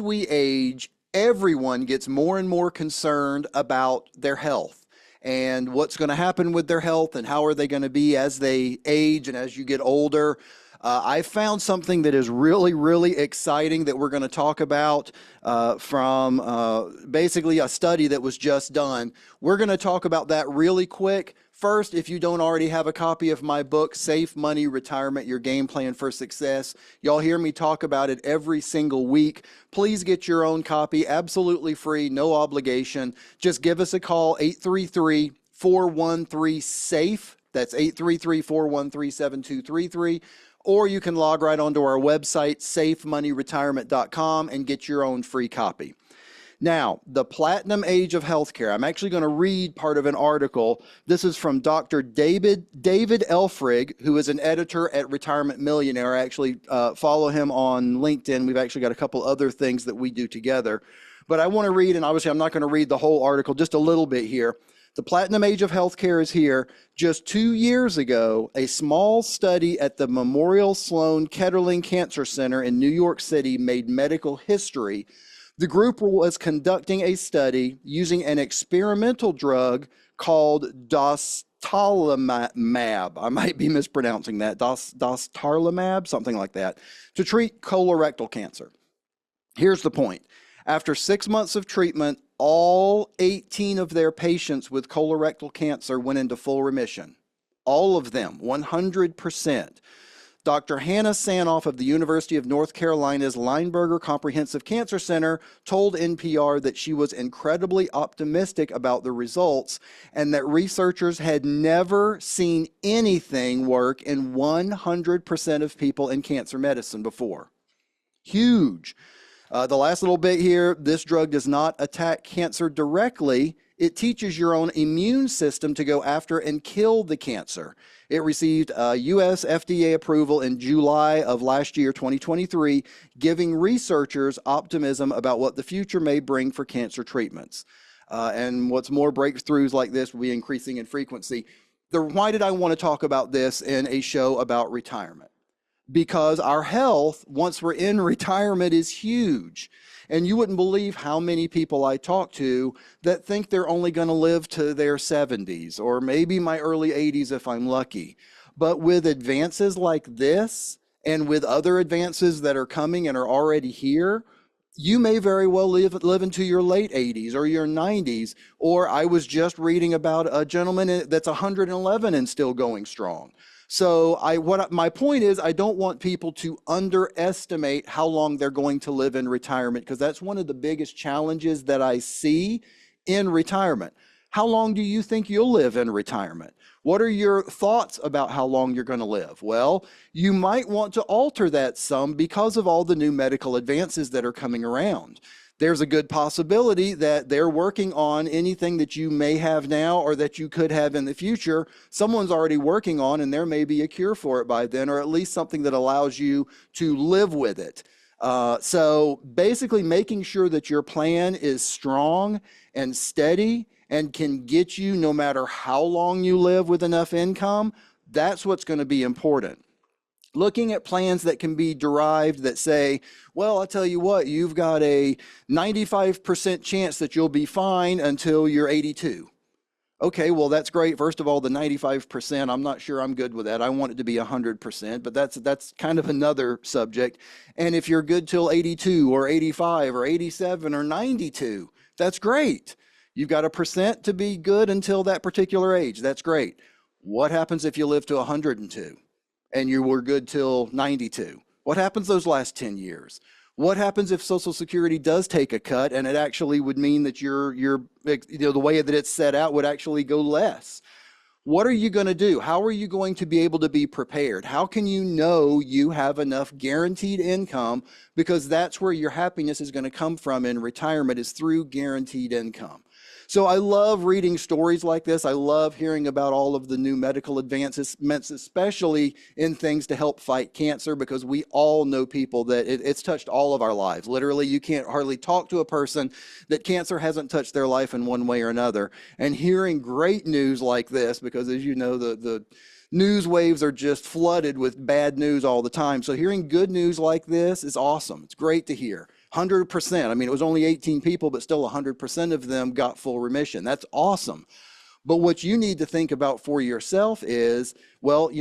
we age, everyone gets more and more concerned about their health and what's going to happen with their health and how are they going to be as they age and as you get older. I found something that is really, really exciting that we're going to talk about from basically a study that was just done. We're going to talk about that really quick. First, if you don't already have a copy of my book, Safe Money Retirement, Your Game Plan for Success, y'all hear me talk about it every single week. Please get your own copy, absolutely free, no obligation. Just give us a call, 833-413-SAFE. That's 833-413-7233. Or you can log right onto our website, safemoneyretirement.com, and get your own free copy. Now, the platinum age of healthcare. I'm actually going to read part of an article. This is from Dr. David Elfrig, who is an editor at Retirement Millionaire. I actually follow him on LinkedIn. We've actually got a couple other things that we do together. But I want to read, and obviously I'm not going to read the whole article, just a little bit here. The platinum age of healthcare is here. Just 2 years ago, a small study at the Memorial Sloan Kettering Cancer Center in New York City made medical history. The group was conducting a study using an experimental drug called dostarlimab. I might be mispronouncing that. Dostarlimab, something like that, to treat colorectal cancer. Here's the point. After 6 months of treatment, all 18 of their patients with colorectal cancer went into full remission. All of them, 100%. Dr. Hannah Sanoff of the University of North Carolina's Lineberger Comprehensive Cancer Center told NPR that she was incredibly optimistic about the results and that researchers had never seen anything work in 100% of people in cancer medicine before. Huge. The last little bit here, this drug does not attack cancer directly. It teaches your own immune system to go after and kill the cancer. It received US FDA approval in July of last year, 2023, giving researchers optimism about what the future may bring for cancer treatments. And what's more, breakthroughs like this will be increasing in frequency. Why did I want to talk about this in a show about retirement? Because our health, once we're in retirement, is huge. And you wouldn't believe how many people I talk to that think they're only going to live to their 70s or maybe my early 80s if I'm lucky. But with advances like this and with other advances that are coming and are already here, you may very well live into your late 80s or your 90s. Or I was just reading about a gentleman that's 111 and still going strong. So my point is, I don't want people to underestimate how long they're going to live in retirement, because that's one of the biggest challenges that I see in retirement. How long do you think you'll live in retirement? What are your thoughts about how long you're going to live? Well, you might want to alter that some because of all the new medical advances that are coming around. There's a good possibility that they're working on anything that you may have now or that you could have in the future. Someone's already working on, and there may be a cure for it by then, or at least something that allows you to live with it. So basically making sure that your plan is strong and steady and can get you no matter how long you live with enough income, that's what's going to be important. Looking at plans that can be derived that say, well, I'll tell you what, you've got a 95% chance that you'll be fine until you're 82. Okay, well, that's great. First of all, the 95%, I'm not sure I'm good with that. I want it to be 100%, but that's kind of another subject. And if you're good till 82 or 85 or 87 or 92, that's great. You've got a percent to be good until that particular age. That's great. What happens if you live to 102? And you were good till 92. What happens those last 10 years? What happens if Social Security does take a cut and it actually would mean that the way that it's set out would actually go less? What are you going to do? How are you going to be able to be prepared? How can you know you have enough guaranteed income? Because that's where your happiness is going to come from in retirement, is through guaranteed income. So I love reading stories like this. I love hearing about all of the new medical advances, especially in things to help fight cancer, because we all know people that it's touched all of our lives. Literally, you can't hardly talk to a person that cancer hasn't touched their life in one way or another. And hearing great news like this, because as you know, the news waves are just flooded with bad news all the time. So hearing good news like this is awesome. It's great to hear. 100%. I mean, it was only 18 people, but still 100% of them got full remission. That's awesome. But what you need to think about for yourself is, well,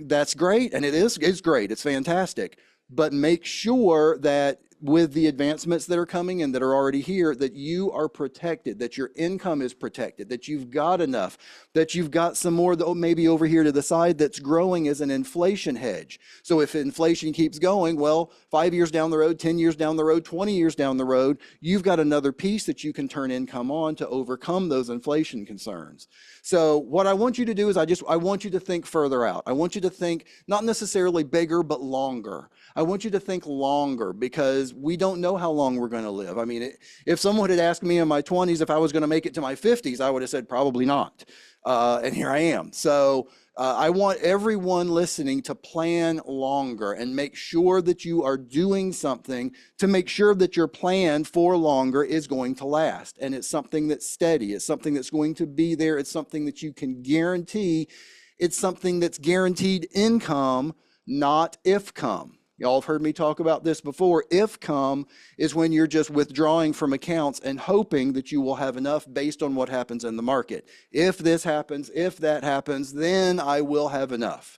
that's great. And it's great. It's fantastic. But make sure that with the advancements that are coming and that are already here, that you are protected, that your income is protected, that you've got enough, that you've got some more maybe over here to the side that's growing as an inflation hedge. So if inflation keeps going, well, 5 years down the road, 10 years down the road, 20 years down the road, you've got another piece that you can turn income on to overcome those inflation concerns. So what I want you to do is I want you to think further out. I want you to think not necessarily bigger, but longer. I want you to think longer, because we don't know how long we're going to live. I mean, if someone had asked me in my 20s if I was going to make it to my 50s, I would have said probably not. And here I am. So I want everyone listening to plan longer and make sure that you are doing something to make sure that your plan for longer is going to last. And it's something that's steady. It's something that's going to be there. It's something that you can guarantee. It's something that's guaranteed income, not if come. Y'all have heard me talk about this before. If come is when you're just withdrawing from accounts and hoping that you will have enough based on what happens in the market. If this happens, if that happens, then I will have enough.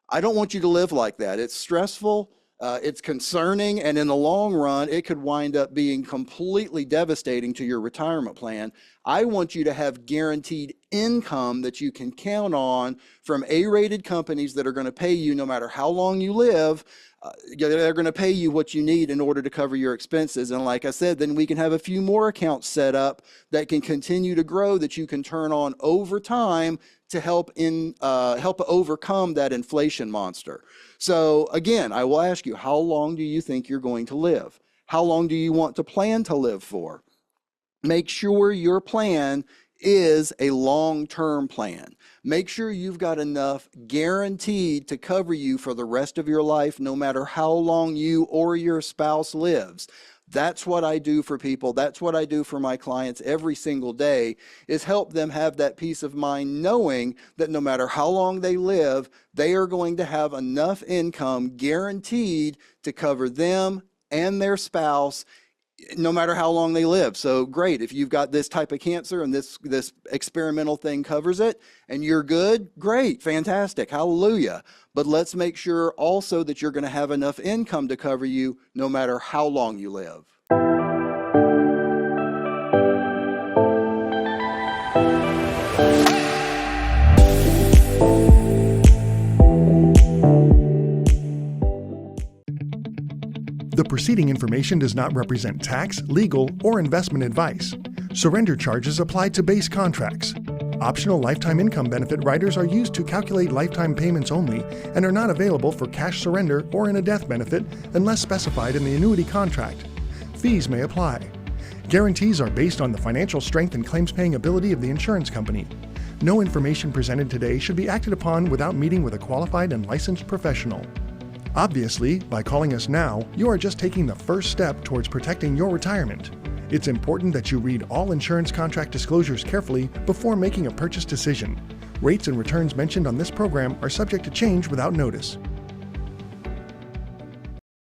I don't want you to live like that. It's stressful, it's concerning, and in the long run, it could wind up being completely devastating to your retirement plan. I want you to have guaranteed income that you can count on from A-rated companies that are going to pay you no matter how long you live. They're going to pay you what you need in order to cover your expenses. And like I said, then we can have a few more accounts set up that can continue to grow, that you can turn on over time to help overcome that inflation monster. So again, I will ask you, how long do you think you're going to live? How long do you want to plan to live for? Make sure your plan is a long-term plan. Make sure you've got enough guaranteed to cover you for the rest of your life, no matter how long you or your spouse lives. That's what I do for people. That's what I do for my clients every single day, is help them have that peace of mind knowing that no matter how long they live, they are going to have enough income guaranteed to cover them and their spouse no matter how long they live. So great, if you've got this type of cancer and this experimental thing covers it and you're good, great, fantastic, hallelujah. But let's make sure also that you're going to have enough income to cover you no matter how long you live. The preceding information does not represent tax, legal, or investment advice. Surrender charges apply to base contracts. Optional lifetime income benefit riders are used to calculate lifetime payments only and are not available for cash surrender or in a death benefit unless specified in the annuity contract. Fees may apply. Guarantees are based on the financial strength and claims-paying ability of the insurance company. No information presented today should be acted upon without meeting with a qualified and licensed professional. Obviously, by calling us now, you are just taking the first step towards protecting your retirement. It's important that you read all insurance contract disclosures carefully before making a purchase decision. Rates and returns mentioned on this program are subject to change without notice.